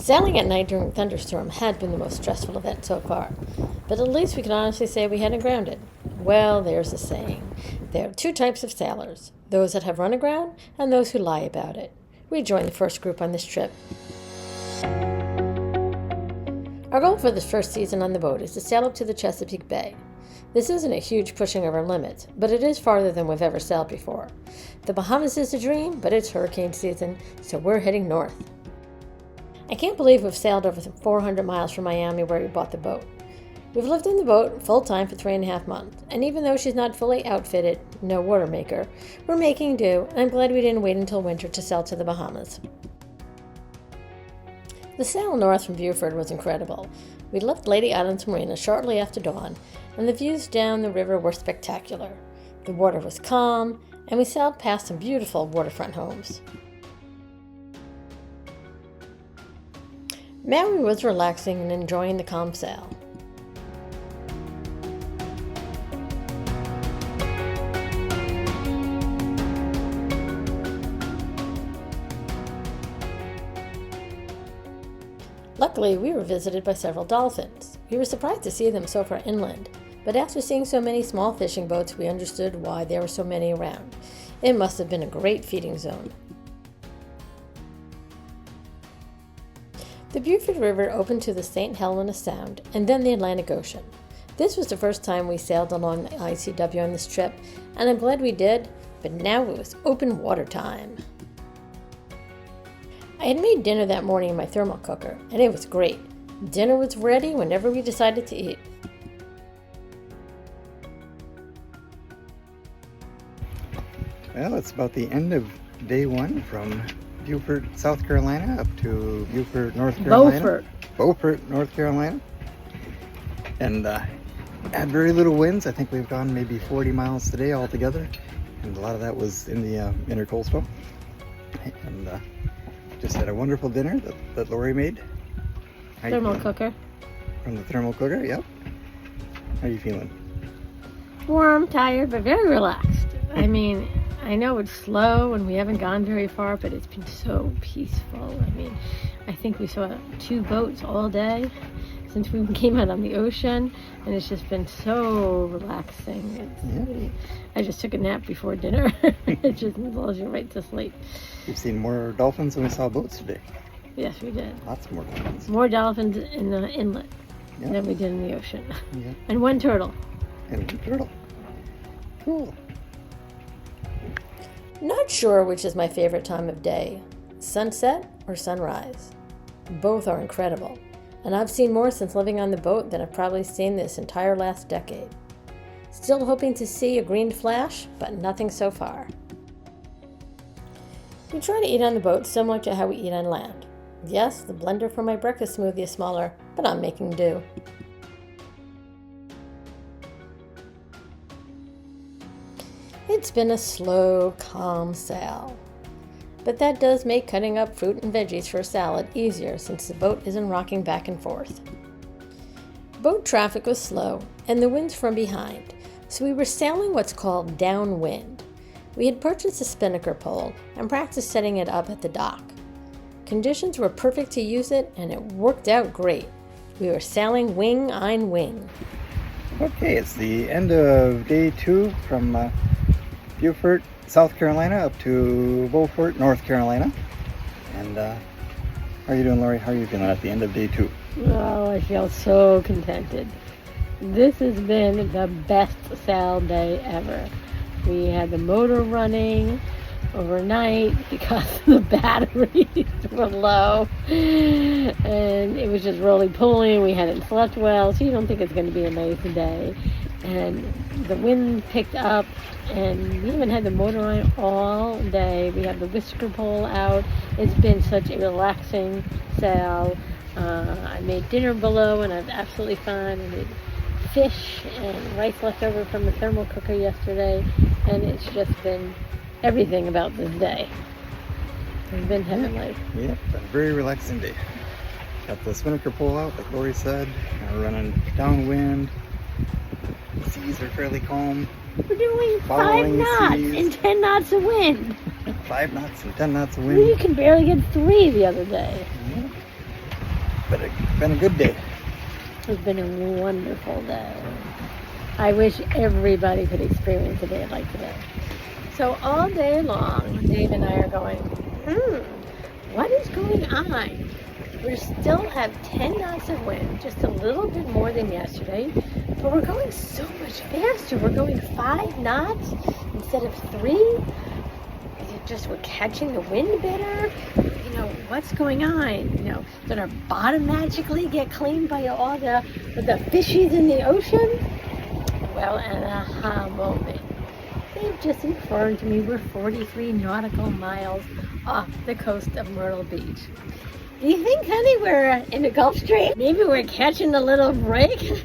Sailing at night during a thunderstorm had been the most stressful event so far, but at least we could honestly say we hadn't grounded. Well, there's a saying. There are two types of sailors, those that have run aground and those who lie about it. We joined the first group on this trip. Our goal for this first season on the boat is to sail up to the Chesapeake Bay. This isn't a huge pushing of our limits, but it is farther than we've ever sailed before. The Bahamas is a dream, but it's hurricane season, so we're heading north. I can't believe we've sailed over 400 miles from Miami where we bought the boat. We've lived in the boat full-time for 3.5 months, and even though she's not fully outfitted, no water maker, we're making do, and I'm glad we didn't wait until winter to sail to the Bahamas. The sail north from Beaufort was incredible. We left Lady Island's Marina shortly after dawn, and the views down the river were spectacular. The water was calm, and we sailed past some beautiful waterfront homes. Maui was relaxing and enjoying the calm sail. Luckily, we were visited by several dolphins. We were surprised to see them so far inland, but after seeing so many small fishing boats, we understood why there were so many around. It must have been a great feeding zone. The Beaufort River opened to the St. Helena Sound and then the Atlantic Ocean. This was the first time we sailed along the ICW on this trip, and I'm glad we did, but now it was open water time. I had made dinner that morning in my thermal cooker, and it was great. Dinner was ready whenever we decided to eat. Well, it's about the end of day one from Beaufort, South Carolina up to Beaufort, North Carolina. Beaufort, North Carolina. And had very little winds. I think we've gone maybe 40 miles today altogether. And a lot of that was in the intercoastal. And just had a wonderful dinner that Lori made. Thermal cooker. From the thermal cooker, yep. How are you feeling? Warm, tired, but very relaxed. I mean, I know it's slow and we haven't gone very far, but it's been so peaceful. I mean, I think we saw 2 boats all day since we came out on the ocean, and it's just been so relaxing. I just took a nap before dinner. It just lulls you right to sleep. We've seen more dolphins than we saw boats today. Yes, we did. Lots more dolphins. More dolphins in the inlet than we did in the ocean. Yeah. And 1 turtle. And 1 turtle. Cool. Not sure which is my favorite time of day, sunset or sunrise. Both are incredible, and I've seen more since living on the boat than I've probably seen this entire last decade. Still hoping to see a green flash, but nothing so far. We try to eat on the boat similar to how we eat on land. Yes, the blender for my breakfast smoothie is smaller, but I'm making do. It's been a slow, calm sail. But that does make cutting up fruit and veggies for a salad easier since the boat isn't rocking back and forth. Boat traffic was slow and the wind's from behind, so we were sailing what's called downwind. We had purchased a spinnaker pole and practiced setting it up at the dock. Conditions were perfect to use it, and it worked out great. We were sailing wing on wing. Okay, it's the end of day 2 from Beaufort, South Carolina up to Beaufort, North Carolina. And how are you doing, Lori? How are you feeling at the end of day 2? Oh, I feel so contented. This has been the best sail day ever. We had the motor running overnight because the batteries were low, and it was just really pulling. We hadn't slept well, so you don't think it's going to be a nice day. And the wind picked up, and we even had the motor on all day. We have the whisker pole out. It's been such a relaxing sail. I made dinner below, and I was absolutely fine. I made fish and rice left over from the thermal cooker yesterday, and it's just been everything about this day. It's been heavenly. Yeah, a very relaxing day. Got the spinnaker pole out, like Lori said. We're running downwind. The seas are fairly calm. We're doing 5 knots and 10 knots of wind. 5 knots and 10 knots of wind. We could barely get 3 the other day. Yeah. but it's been a good day. It's been a wonderful day. I wish everybody could experience a day like today. So all day long, Dave and I are going, what is going on? We still have 10 knots of wind, just a little bit more than yesterday, but we're going so much faster. We're going 5 knots instead of 3. Is it just we're catching the wind better? You know, what's going on? You know, did our bottom magically get cleaned by all the fishies in the ocean? Well, an aha moment. They've just informed me we're 43 nautical miles off the coast of Myrtle Beach. Do you think, honey, we're in the Gulf Stream? Maybe we're catching a little break?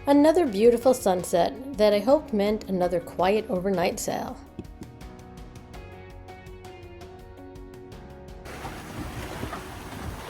Another beautiful sunset that I hoped meant another quiet overnight sail.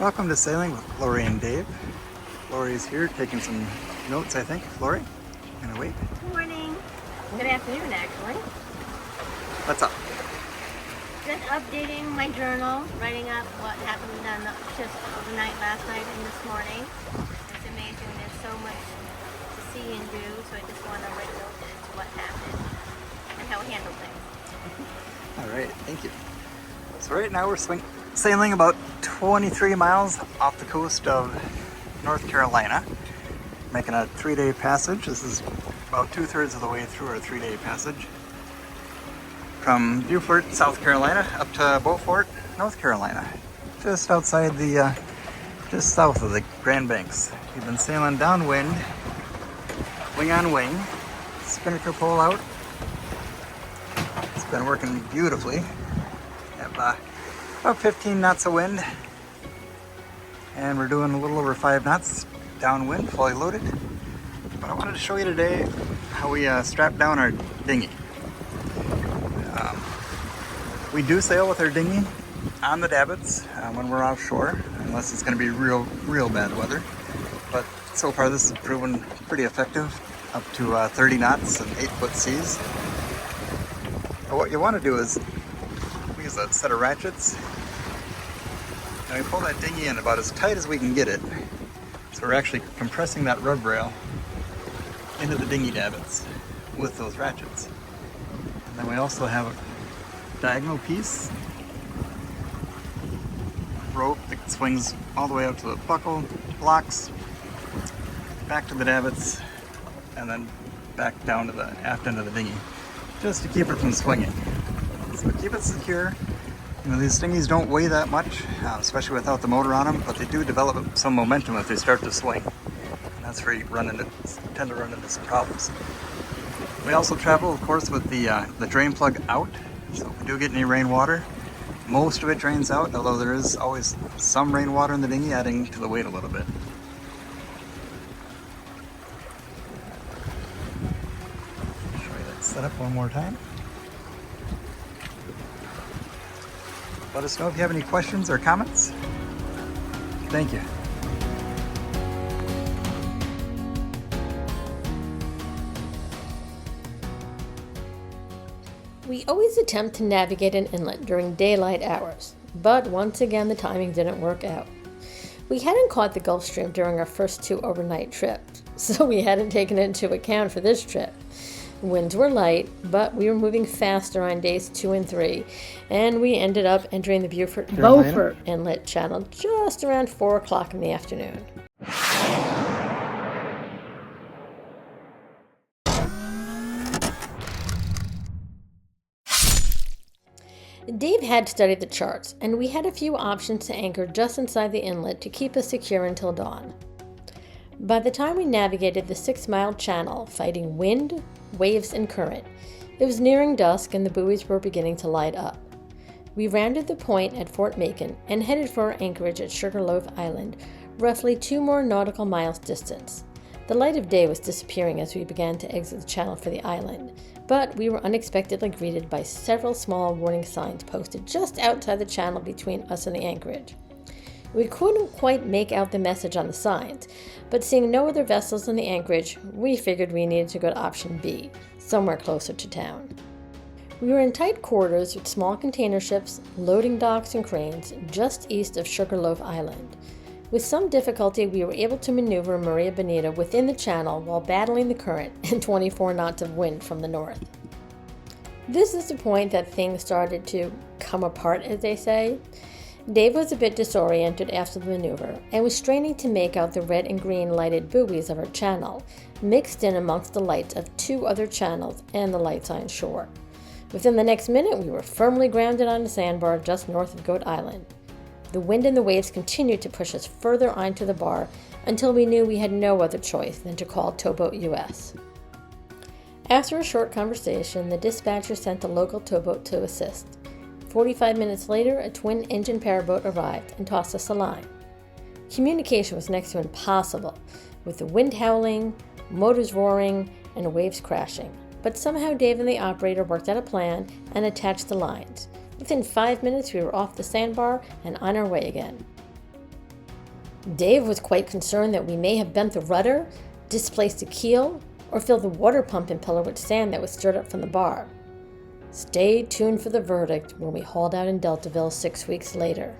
Welcome to Sailing with Lori and Dave. Lori's here taking some notes, I think. Lori, I'm gonna wait. Good morning. Good afternoon, actually. What's up? Just updating my journal, writing up what happened on the shift overnight last night and this morning. It's amazing. There's so much to see and do, so I just want to write notes as to what happened and how we handled things. All right, thank you. So right now we're sailing about 23 miles off the coast of North Carolina, making a 3-day passage. This is about 2/3 of the way through our 3-day passage from Beaufort, South Carolina, up to Beaufort, North Carolina, just outside the, just south of the Grand Banks. We've been sailing downwind, wing on wing, spinnaker pole out. It's been working beautifully. Have about 15 knots of wind, and we're doing a little over 5 knots downwind, fully loaded. But I wanted to show you today how we strap down our dinghy. We do sail with our dinghy on the davits when we're offshore, unless it's going to be real bad weather. But so far this has proven pretty effective, up to 30 knots and 8-foot seas. But what you want to do is we use a set of ratchets, and we pull that dinghy in about as tight as we can get it. So we're actually compressing that rub rail into the dinghy davits with those ratchets. And then we also have a diagonal piece, rope that swings all the way up to the buckle blocks, back to the davits, and then back down to the aft end of the dinghy, just to keep it from swinging. So keep it secure. You know, these dinghies don't weigh that much, especially without the motor on them, but they do develop some momentum if they start to swing. And that's where you tend to run into some problems. We also travel, of course, with the drain plug out. So if we do get any rainwater, most of it drains out, although there is always some rainwater in the dinghy, adding to the weight a little bit. Show you that setup one more time. Let us know if you have any questions or comments. Thank you. We always attempt to navigate an inlet during daylight hours, but once again the timing didn't work out. We hadn't caught the Gulf Stream during our first 2 overnight trips, so we hadn't taken it into account for this trip. Winds were light, but we were moving faster on days 2 and 3, and we ended up entering the Beaufort Inlet channel just around 4 o'clock in the afternoon. Dave had studied the charts, and we had a few options to anchor just inside the inlet to keep us secure until dawn. By the time we navigated the 6-mile channel, fighting wind, waves, and current, it was nearing dusk and the buoys were beginning to light up. We rounded the point at Fort Macon and headed for our anchorage at Sugarloaf Island, roughly 2 more nautical miles distance. The light of day was disappearing as we began to exit the channel for the island, but we were unexpectedly greeted by several small warning signs posted just outside the channel between us and the anchorage. We couldn't quite make out the message on the signs, but seeing no other vessels in the anchorage, we figured we needed to go to option B, somewhere closer to town. We were in tight quarters with small container ships, loading docks, and cranes just east of Sugarloaf Island. With some difficulty, we were able to maneuver Maria Bonita within the channel while battling the current and 24 knots of wind from the north. This is the point that things started to come apart, as they say. Dave was a bit disoriented after the maneuver and was straining to make out the red and green lighted buoys of our channel, mixed in amongst the lights of 2 other channels and the lights on shore. Within the next minute, we were firmly grounded on a sandbar just north of Goat Island. The wind and the waves continued to push us further onto the bar until we knew we had no other choice than to call Towboat US. After a short conversation, the dispatcher sent the local towboat to assist. 45 minutes later, a twin-engine powerboat arrived and tossed us a line. Communication was next to impossible, with the wind howling, motors roaring, and waves crashing. But somehow Dave and the operator worked out a plan and attached the lines. Within 5 minutes, we were off the sandbar and on our way again. Dave was quite concerned that we may have bent the rudder, displaced the keel, or filled the water pump impeller with sand that was stirred up from the bar. Stay tuned for the verdict when we hauled out in Deltaville 6 weeks later.